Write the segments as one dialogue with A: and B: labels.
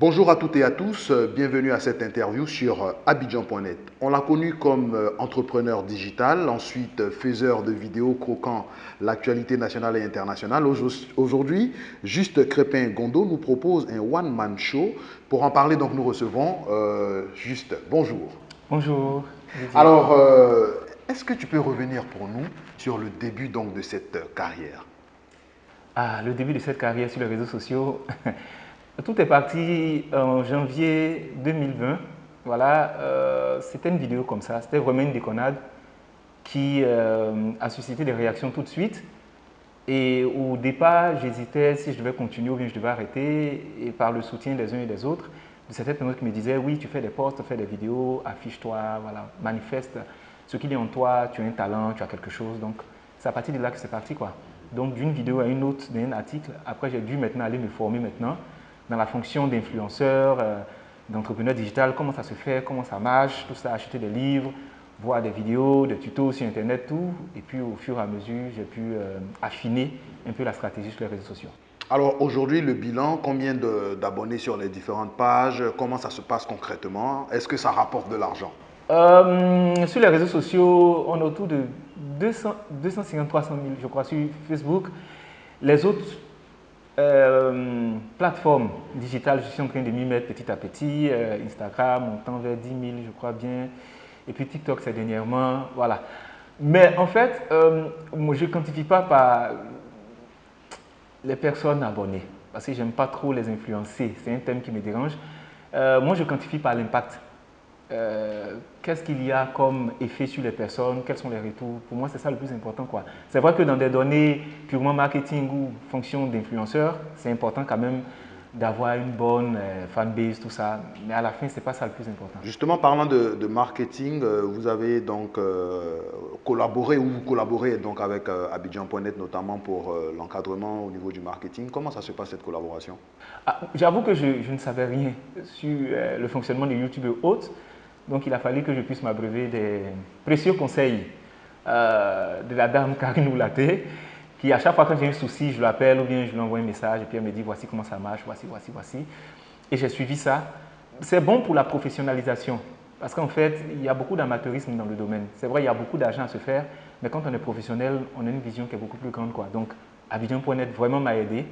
A: Bonjour à toutes et à tous, bienvenue à cette interview sur Abidjan.net. On l'a connu comme entrepreneur digital, ensuite faiseur de vidéos croquant l'actualité nationale et internationale. Aujourd'hui, Juste Crépin Gondo nous propose un one-man show. Pour en parler, donc, nous recevons Juste. Bonjour.
B: Bonjour Didier.
A: Alors, est-ce que tu peux revenir pour nous sur le début donc, de cette carrière?
B: Le début de cette carrière sur les réseaux sociaux, tout est parti en janvier 2020. Voilà, c'était une vidéo comme ça, c'était vraiment une déconnade qui a suscité des réactions tout de suite. Et au départ, j'hésitais si je devais continuer ou bien je devais arrêter. Et par le soutien des uns et des autres, de certaines personnes qui me disaient oui, tu fais des posts, fais des vidéos, affiche-toi, voilà, manifeste ce qu'il y a en toi, tu as un talent, tu as quelque chose. Donc, c'est à partir de là que c'est parti, quoi. Donc, d'une vidéo à une autre, d'un article, après, j'ai dû maintenant aller me former maintenant dans la fonction d'influenceur, d'entrepreneur digital, comment ça se fait, comment ça marche, tout ça, acheter des livres, voir des vidéos, des tutos sur Internet, tout. Et puis, au fur et à mesure, j'ai pu affiner un peu la stratégie sur les réseaux sociaux.
A: Alors aujourd'hui, le bilan, combien d'abonnés sur les différentes pages, comment ça se passe concrètement? Est-ce que ça rapporte de l'argent?
B: Sur les réseaux sociaux, on est autour de 250, 300 000, je crois, sur Facebook. Les autres plateformes digitales, je suis en train de m'y mettre petit à petit. Instagram, on tend vers 10 000, je crois bien. Et puis TikTok, c'est dernièrement. Voilà. Mais en fait, moi, je ne quantifie pas par les personnes abonnées, parce que j'aime pas trop les influencer, c'est un thème qui me dérange. Moi, je quantifie par l'impact. Qu'est-ce qu'il y a comme effet sur les personnes, quels sont les retours. Pour moi, c'est ça le plus important, quoi. C'est vrai que dans des données purement marketing ou fonction d'influenceur, c'est important quand même d'avoir une bonne fanbase, tout ça. Mais à la fin, c'est pas ça le plus important.
A: Justement, parlant de marketing, vous avez donc collaboré ou vous collaborez donc avec Abidjan.net notamment pour l'encadrement au niveau du marketing. Comment ça se passe cette collaboration?
B: J'avoue que je ne savais rien sur le fonctionnement de YouTube et autres. Donc, il a fallu que je puisse m'abreuver des précieux conseils de la dame Karine Oulaté, qui à chaque fois que j'ai un souci, je l'appelle ou bien je lui envoie un message et puis elle me dit voici comment ça marche, voici. Et j'ai suivi ça. C'est bon pour la professionnalisation parce qu'en fait, il y a beaucoup d'amateurisme dans le domaine. C'est vrai, il y a beaucoup d'argent à se faire, mais quand on est professionnel, on a une vision qui est beaucoup plus grande, quoi. Donc, Abidjan.net vraiment m'a aidé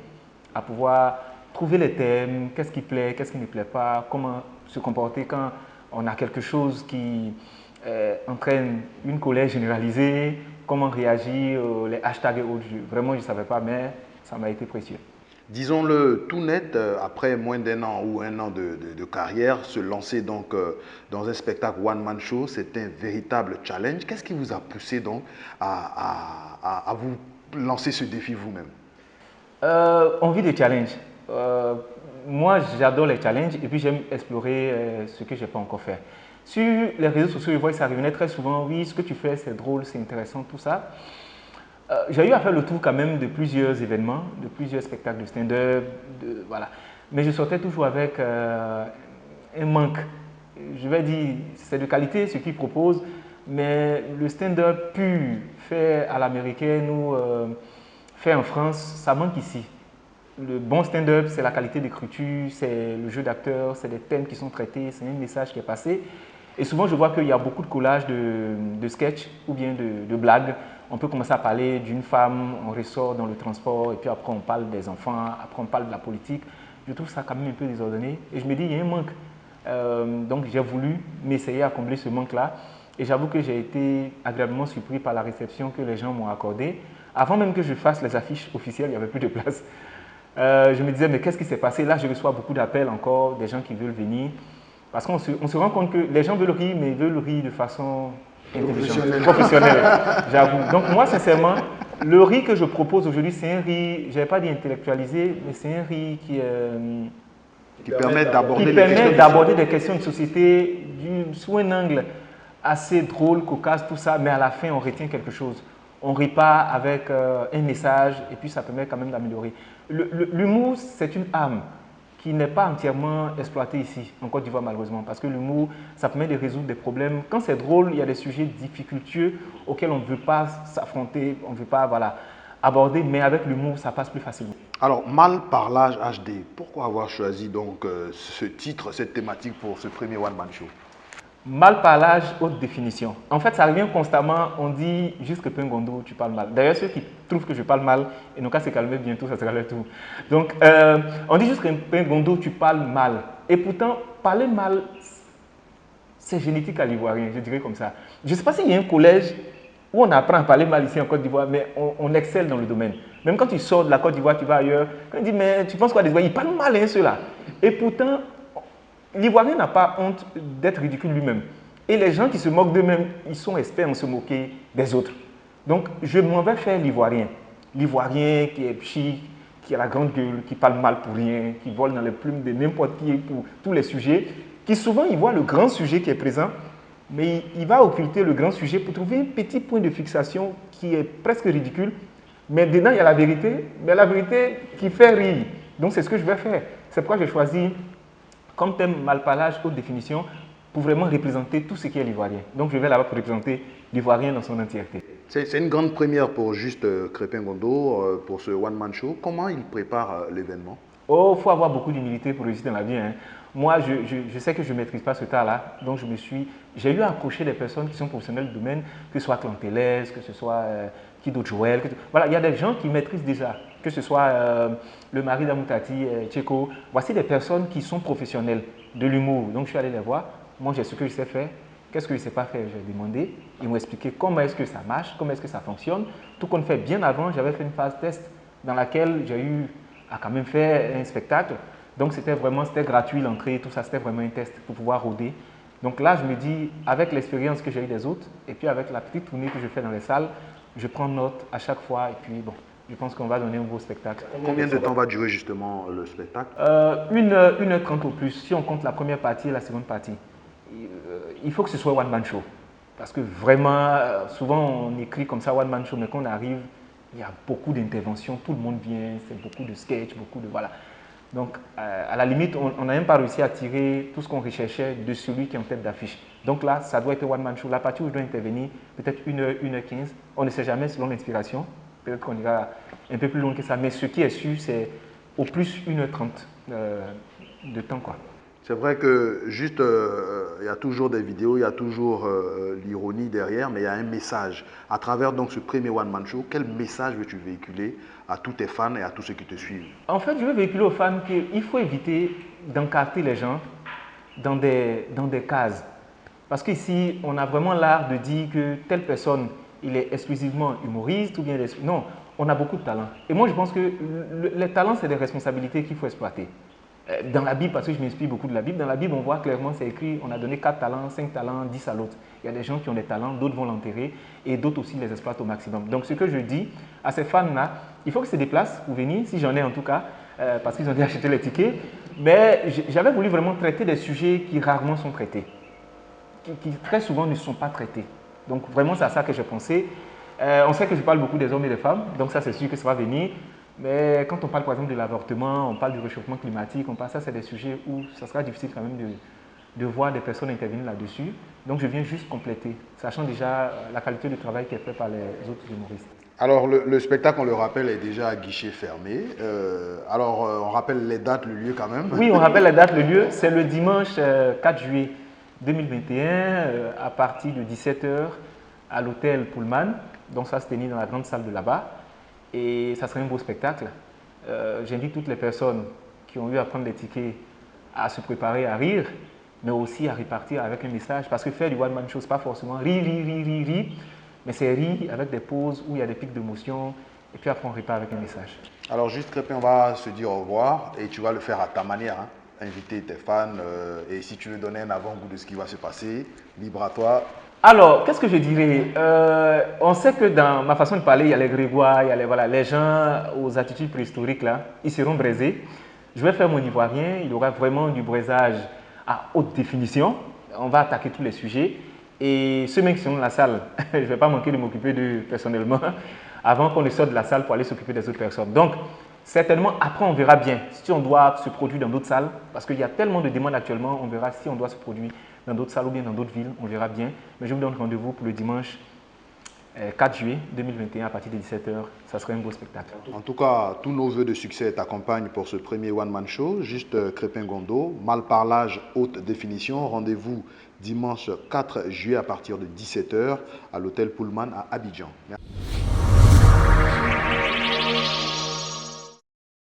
B: à pouvoir trouver les thèmes, qu'est-ce qui plaît, qu'est-ce qui ne plaît pas, comment se comporter quand on a quelque chose qui entraîne une colère généralisée, comment réagir, les hashtags et autres. Vraiment, je ne savais pas, mais ça m'a été précieux.
A: Disons-le tout net, après moins d'un an ou un an de carrière, se lancer donc dans un spectacle one-man show, c'est un véritable challenge. Qu'est-ce qui vous a poussé donc à vous lancer ce défi vous-même?
B: Envie de challenge. Moi, j'adore les challenges et puis j'aime explorer ce que je n'ai pas encore fait. Sur les réseaux sociaux, je vois que ça revenait très souvent. Oui, ce que tu fais, c'est drôle, c'est intéressant, tout ça. J'ai eu à faire le tour quand même de plusieurs événements, de plusieurs spectacles de stand-up, voilà. Mais je sortais toujours avec un manque. Je vais dire, c'est de qualité ce qu'ils proposent, mais le stand-up pur, fait à l'américaine ou fait en France, ça manque ici. Le bon stand-up, c'est la qualité d'écriture, c'est le jeu d'acteur, c'est des thèmes qui sont traités, c'est un message qui est passé. Et souvent, je vois qu'il y a beaucoup de collages de sketchs ou bien de blagues. On peut commencer à parler d'une femme, on ressort dans le transport, et puis après on parle des enfants, après on parle de la politique. Je trouve ça quand même un peu désordonné. Et je me dis, il y a un manque. Donc j'ai voulu m'essayer à combler ce manque-là. Et j'avoue que j'ai été agréablement surpris par la réception que les gens m'ont accordée. Avant même que je fasse les affiches officielles, il n'y avait plus de place. Je me disais, mais qu'est-ce qui s'est passé? Là, je reçois beaucoup d'appels encore, des gens qui veulent venir. Parce qu'on se rend compte que les gens veulent rire, mais ils veulent rire de façon intelligente, professionnelle, j'avoue. Donc moi, sincèrement, le riz que je propose aujourd'hui, c'est un riz, je n'avais pas dit intellectualisé, mais c'est un riz
A: Qui permettent
B: qui
A: d'aborder les questions
B: permet
A: de
B: d'aborder
A: société.
B: des questions de société sous un angle assez drôle, cocasse, tout ça, mais à la fin, on retient quelque chose. On ne rit pas avec un message et puis ça permet quand même d'améliorer. L'humour, c'est une âme qui n'est pas entièrement exploitée ici, en Côte d'Ivoire malheureusement, parce que l'humour, ça permet de résoudre des problèmes. Quand c'est drôle, il y a des sujets difficultueux auxquels on ne veut pas s'affronter, on ne veut pas, voilà. aborder, mais avec l'humour, ça passe plus facilement.
A: Alors, mal parlage HD, pourquoi avoir choisi donc ce titre, cette thématique pour ce premier One Man Show?
B: Mal parlage, haute définition. En fait, ça revient constamment. On dit juste que Pengondo, tu parles mal. D'ailleurs, ceux qui trouvent que je parle mal, et nous qu'à se calmer bientôt, ça sera le tout. Donc, on dit juste que Pengondo, tu parles mal. Et pourtant, parler mal, c'est génétique à l'ivoirien, je dirais comme ça. Je ne sais pas s'il y a un collège où on apprend à parler mal ici en Côte d'Ivoire, mais on excelle dans le domaine. Même quand tu sors de la Côte d'Ivoire, tu vas ailleurs, quand on dit, mais tu penses quoi des Ivoiriens? Ils parlent mal, hein, ceux-là. Et pourtant, l'Ivoirien n'a pas honte d'être ridicule lui-même. Et les gens qui se moquent d'eux-mêmes, ils sont experts en se moquer des autres. Donc, je m'en vais faire l'Ivoirien. L'Ivoirien qui est chic, qui a la grande gueule, qui parle mal pour rien, qui vole dans les plumes de n'importe qui pour tous les sujets, qui souvent, il voit le grand sujet qui est présent, mais il va occulter le grand sujet pour trouver un petit point de fixation qui est presque ridicule. Mais dedans, il y a la vérité, mais la vérité qui fait rire. Donc, c'est ce que je vais faire. C'est pourquoi j'ai choisi comme thème malparlage, haute définition, pour vraiment représenter tout ce qui est l'ivoirien. Donc je vais là-bas pour représenter l'ivoirien dans son entièreté.
A: C'est une grande première pour juste Crépin Gondo, pour ce One Man Show. Comment il prépare l'événement?
B: Oh, il faut avoir beaucoup d'humilité pour réussir dans la vie, hein. Moi, je sais que je ne maîtrise pas ce tas-là, donc j'ai eu à approcher des personnes qui sont professionnelles du domaine, que ce soit Clantelès, que ce soit qui d'autre, Joël. Voilà, il y a des gens qui maîtrisent déjà, que ce soit le mari d'Amoutati, Tcheko. Voici des personnes qui sont professionnelles de l'humour. Donc je suis allé les voir. Moi, j'ai ce que je sais faire. Qu'est-ce que je ne sais pas faire? J'ai demandé. Ils m'ont expliqué comment est-ce que ça marche, comment est-ce que ça fonctionne. Tout qu'on fait bien avant, j'avais fait une phase test dans laquelle j'ai eu à quand même faire un spectacle. Donc c'était gratuit l'entrée, tout ça, c'était vraiment un test pour pouvoir rôder. Donc là, je me dis, avec l'expérience que j'ai eue des autres, et puis avec la petite tournée que je fais dans les salles, je prends note à chaque fois, et puis bon, je pense qu'on va donner un beau spectacle.
A: Combien de temps va durer justement le spectacle?
B: 1h30 au plus, si on compte la première partie et la seconde partie. Il faut que ce soit One Man Show. Parce que vraiment, souvent on écrit comme ça One Man Show, mais quand on arrive, il y a beaucoup d'interventions, tout le monde vient, c'est beaucoup de sketch, beaucoup de... Voilà. Donc, à la limite, on n'a même pas réussi à tirer tout ce qu'on recherchait de celui qui est en tête d'affiche. Donc là, ça doit être One Man Show. La partie où je dois intervenir, peut-être 1h, 1h15. On ne sait jamais selon l'inspiration. Peut-être qu'on ira un peu plus loin que ça. Mais ce qui est sûr, c'est au plus 1h30 de temps, quoi.
A: C'est vrai que juste, il y a toujours des vidéos, il y a toujours l'ironie derrière, mais il y a un message. À travers donc ce premier One Man Show, quel message veux-tu véhiculer à tous tes fans et à tous ceux qui te suivent?
B: En fait, je veux véhiculer aux fans qu'il faut éviter d'encarter les gens dans des cases. Parce qu'ici, on a vraiment l'art de dire que telle personne, il est exclusivement humoriste ou bien... Non, on a beaucoup de talent. Et moi, je pense que les talents, c'est des responsabilités qu'il faut exploiter. Dans la Bible, parce que je m'inspire beaucoup de la Bible, dans la Bible, on voit clairement, c'est écrit, on a donné 4 talents, 5 talents, 10 à l'autre. Il y a des gens qui ont des talents, d'autres vont l'enterrer et d'autres aussi les exploitent au maximum. Donc, ce que je dis à ces fans-là, il faut qu'ils se déplacent pour venir, si j'en ai en tout cas, parce qu'ils ont déjà acheté les tickets. Mais j'avais voulu vraiment traiter des sujets qui rarement sont traités, qui très souvent ne sont pas traités. Donc, vraiment, c'est à ça que j'ai pensé. On sait que je parle beaucoup des hommes et des femmes, donc ça, c'est sûr que ça va venir. Mais quand on parle par exemple de l'avortement, on parle du réchauffement climatique, ça c'est des sujets où ça sera difficile quand même de voir des personnes intervenir là-dessus. Donc je viens juste compléter, sachant déjà la qualité du travail qui est fait par les autres humoristes.
A: Alors le spectacle, on le rappelle, est déjà à guichet fermé. On rappelle les dates, le lieu quand même.
B: Oui, on rappelle les dates, le lieu. C'est le dimanche 4 juillet 2021 à partir de 17h à l'hôtel Pullman. Donc ça se tenait dans la grande salle de là-bas. Et ça serait un beau spectacle. J'invite toutes les personnes qui ont eu à prendre des tickets à se préparer à rire, mais aussi à repartir avec un message. Parce que faire du one-man show, ce n'est pas forcément rire, mais c'est rire avec des pauses où il y a des pics d'émotion, et puis après on repart avec un message.
A: Alors juste Crépin, on va se dire au revoir, et tu vas le faire à ta manière, hein. Inviter tes fans, et si tu veux donner un avant-goût de ce qui va se passer, libre à toi.
B: Alors, qu'est-ce que je dirais? On sait que dans ma façon de parler, il y a les Grégoire, il y a les gens aux attitudes préhistoriques, là, ils seront braisés. Je vais faire mon ivoirien, il y aura vraiment du braisage à haute définition. On va attaquer tous les sujets. Et ceux qui sont dans la salle, je ne vais pas manquer de m'occuper d'eux personnellement, avant qu'on ne sorte de la salle pour aller s'occuper des autres personnes. Donc, certainement, après, on verra bien si on doit se produire dans d'autres salles, parce qu'il y a tellement de demandes actuellement, on verra si on doit se produire dans d'autres salles ou bien dans d'autres villes, on verra bien. Mais je vous donne rendez-vous pour le dimanche 4 juillet 2021 à partir de 17h. Ça serait un beau spectacle.
A: En tout cas, tous nos voeux de succès t'accompagnent pour ce premier one-man show. Juste Crépin Gondo, Malparlage haute définition. Rendez-vous dimanche 4 juillet à partir de 17h à l'hôtel Pullman à Abidjan. Merci.